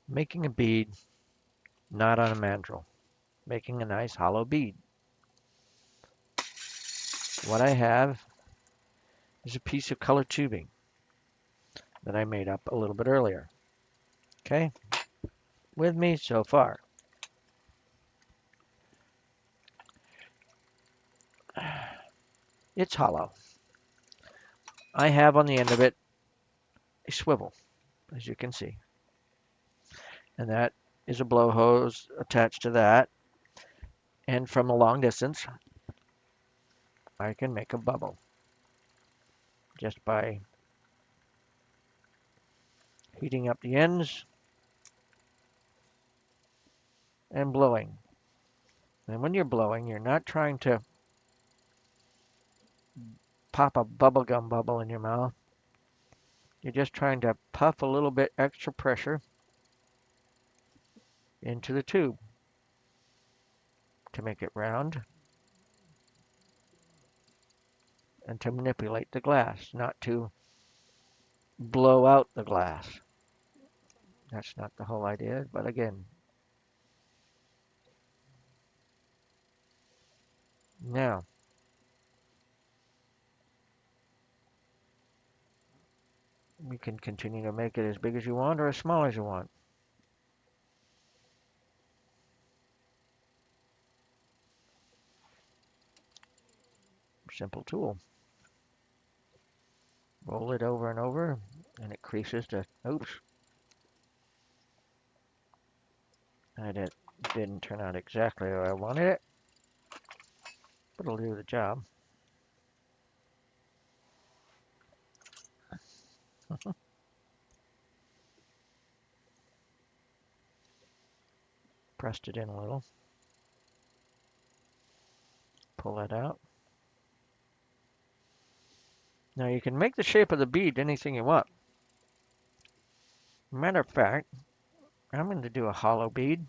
Making a bead, not on a mandrel. Making a nice hollow bead. What I have is a piece of color tubing that I made up a little bit earlier. Okay, with me so far. It's hollow. I have on the end of it a swivel, as you can see. And that is a blow hose attached to that. And from a long distance, I can make a bubble just by heating up the ends and blowing. And when you're blowing, you're not trying to pop a bubblegum bubble in your mouth. You're just trying to puff a little bit extra pressure into the tube to make it round and to manipulate the glass, not to blow out the glass. That's not the whole idea, but again, now you can continue to make it as big as you want or as small as you want. Simple tool. Roll it over and over, and it creases to, oops, and it didn't turn out exactly how I wanted it, but it'll do the job. Pressed it in a little. Pull that out. Now you can make the shape of the bead anything you want. Matter of fact, I'm going to do a hollow bead.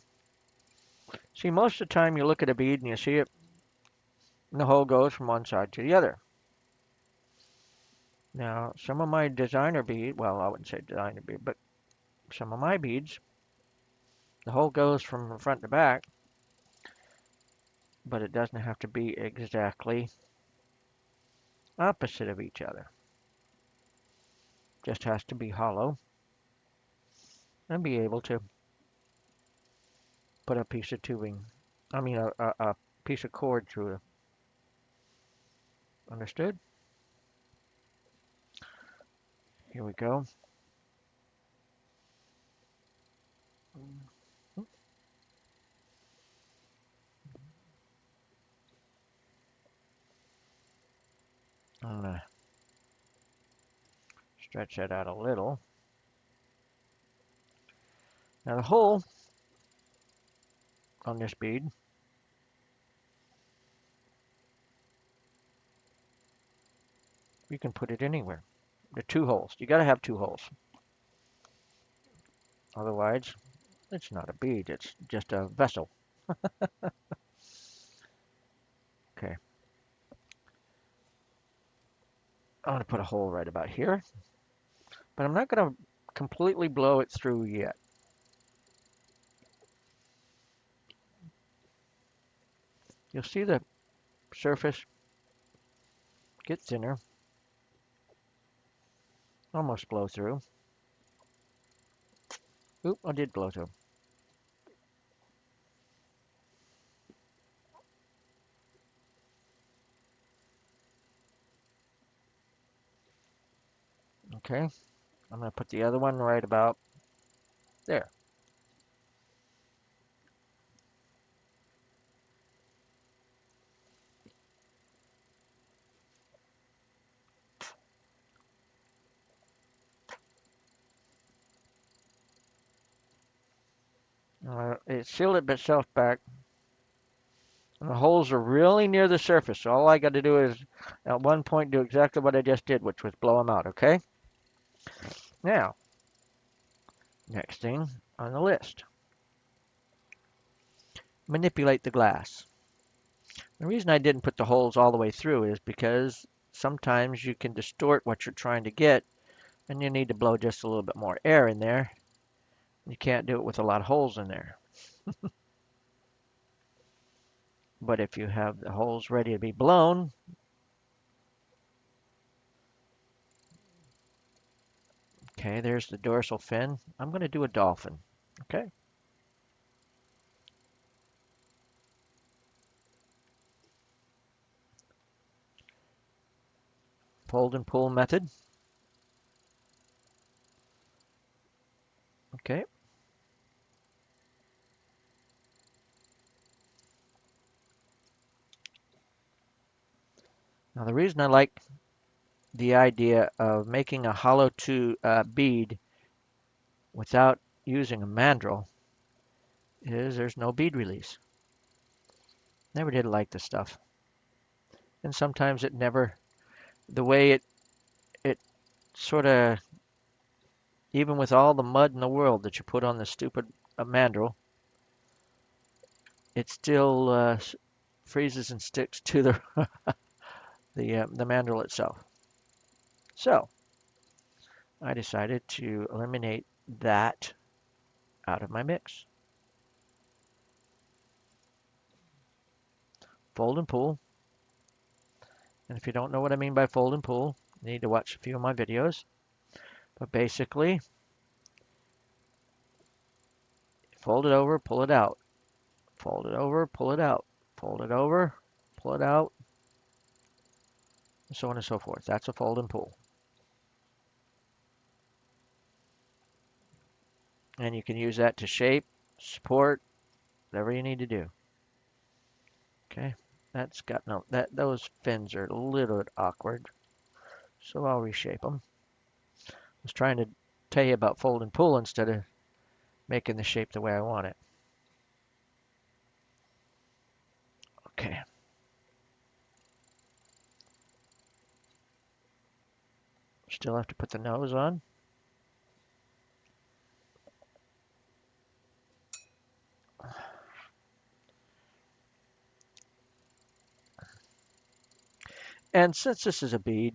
See, most of the time you look at a bead and you see it, and the hole goes from one side to the other. Now, some of my designer bead, well, I wouldn't say designer bead, but some of my beads, the hole goes from front to back, but it doesn't have to be exactly opposite of each other. Just has to be hollow and be able to put a piece of tubing, a piece of cord through it. Understood? Here we go. I'm going to stretch that out a little. Now the hole on this bead, you can put it anywhere. The two holes. You got to have two holes. Otherwise, it's not a bead. It's just a vessel. Okay. I'm going to put a hole right about here, but I'm not going to completely blow it through yet. You'll see the surface get thinner, almost blow through. Oop, I did blow through. Okay, I'm going to put the other one right about there. It sealed itself back, and the holes are really near the surface. So all I got to do is, at one point, do exactly what I just did, which was blow them out, okay? Now, next thing on the list, manipulate the glass. The reason I didn't put the holes all the way through is because sometimes you can distort what you're trying to get, and you need to blow just a little bit more air in there, You can't do it with a lot of holes in there. But if you have the holes ready to be blown, okay, there's the dorsal fin. I'm going to do a dolphin. Okay. Fold and pull method. Okay. Now the reason I like the idea of making a hollow bead without using a mandrel is there's no bead release. Never did like the stuff. And sometimes it never, the way it sort of, even with all the mud in the world that you put on the stupid mandrel, it still freezes and sticks to the mandrel itself. So I decided to eliminate that out of my mix. Fold and pull. And if you don't know what I mean by fold and pull, you need to watch a few of my videos. But basically, fold it over, pull it out. Fold it over, pull it out. Fold it over, pull it out, and so on and so forth. That's a fold and pull. And you can use that to shape, support, whatever you need to do. Okay, that's got no, those fins are a little bit awkward, so I'll reshape them. I was trying to tell you about fold and pull instead of making the shape the way I want it. Okay. Still have to put the nose on. And since this is a bead,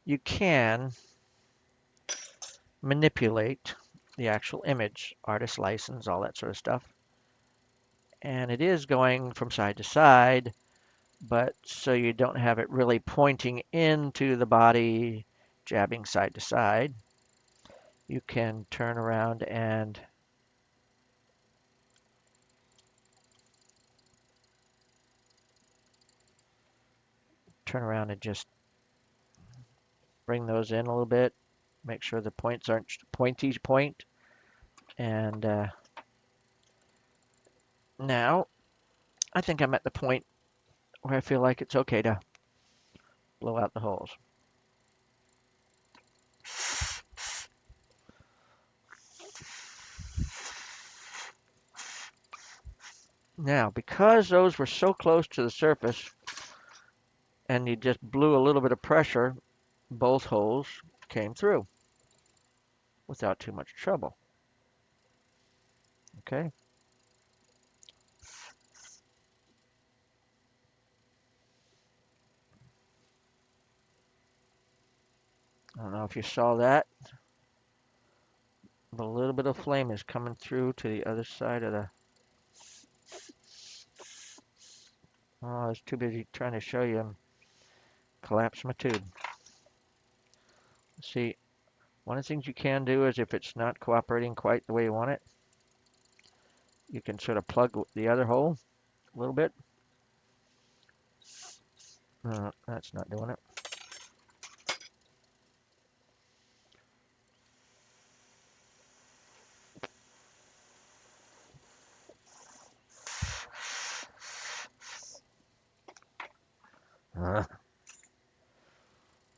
you can manipulate the actual image, artist license, all that sort of stuff. And it is going from side to side, but so you don't have it really pointing into the body, jabbing side to side, you can turn around and just bring those in a little bit, make sure the points aren't pointy point. And now I think I'm at the point where I feel like it's okay to blow out the holes. Now, because those were so close to the surface and you just blew a little bit of pressure, both holes came through without too much trouble. Okay. I don't know if you saw that, but a little bit of flame is coming through to the other side of the. Oh, I was too busy trying to show you and collapse my tube. See, one of the things you can do is if it's not cooperating quite the way you want it, you can sort of plug the other hole a little bit. That's not doing it.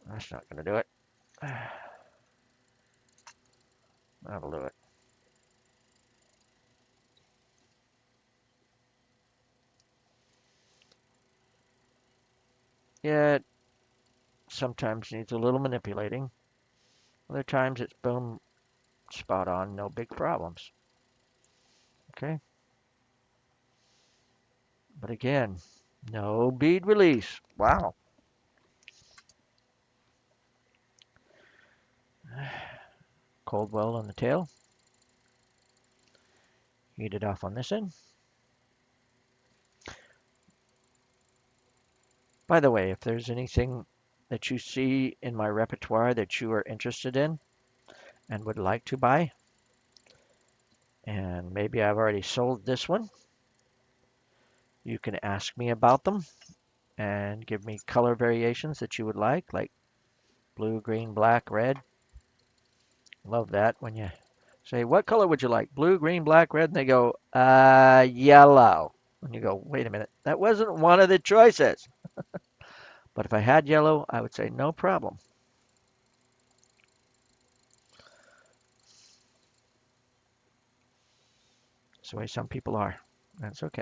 That's not going to do it. That'll do it. Yeah, it sometimes needs a little manipulating. Other times it's boom, spot on, no big problems. Okay. But again, no bead release. Wow. Cold well on the tail. Heat it off on this end. By the way, if there's anything that you see in my repertoire that you are interested in and would like to buy, and maybe I've already sold this one, you can ask me about them and give me color variations that you would like blue, green, black, red. Love that when you say, what color would you like? Blue, green, black, red? And they go, yellow. And you go, wait a minute, that wasn't one of the choices. But if I had yellow, I would say, no problem. That's the way some people are. That's okay.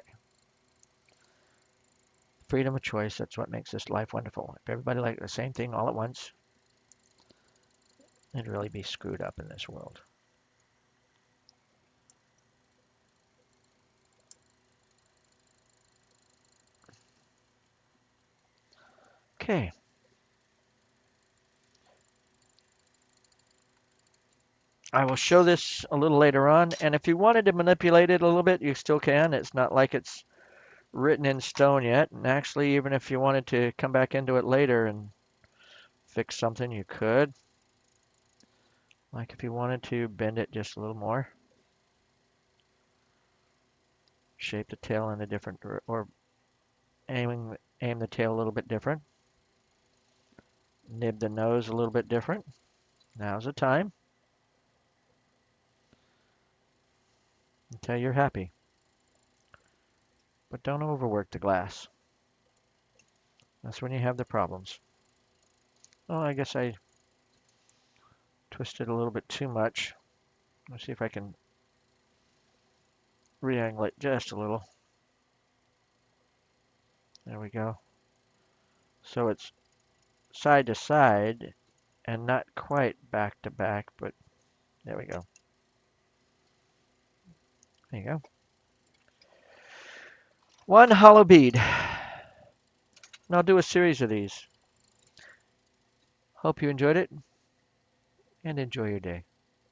Freedom of choice, that's what makes this life wonderful. If everybody liked the same thing all at once, it'd really be screwed up in this world. Okay. I will show this a little later on, and if you wanted to manipulate it a little bit, you still can. It's not like it's written in stone yet. And actually, even if you wanted to come back into it later and fix something, you could. Like if you wanted to bend it just a little more, shape the tail in a different, or aim the tail a little bit different, nib the nose a little bit different. Now's the time until you're happy. But don't overwork the glass. That's when you have the problems. Oh, I guess I twisted a little bit too much. Let's see if I can re-angle it just a little. There we go. So it's side to side and not quite back to back, but there we go. There you go. One hollow bead. And I'll do a series of these. Hope you enjoyed it and enjoy your day.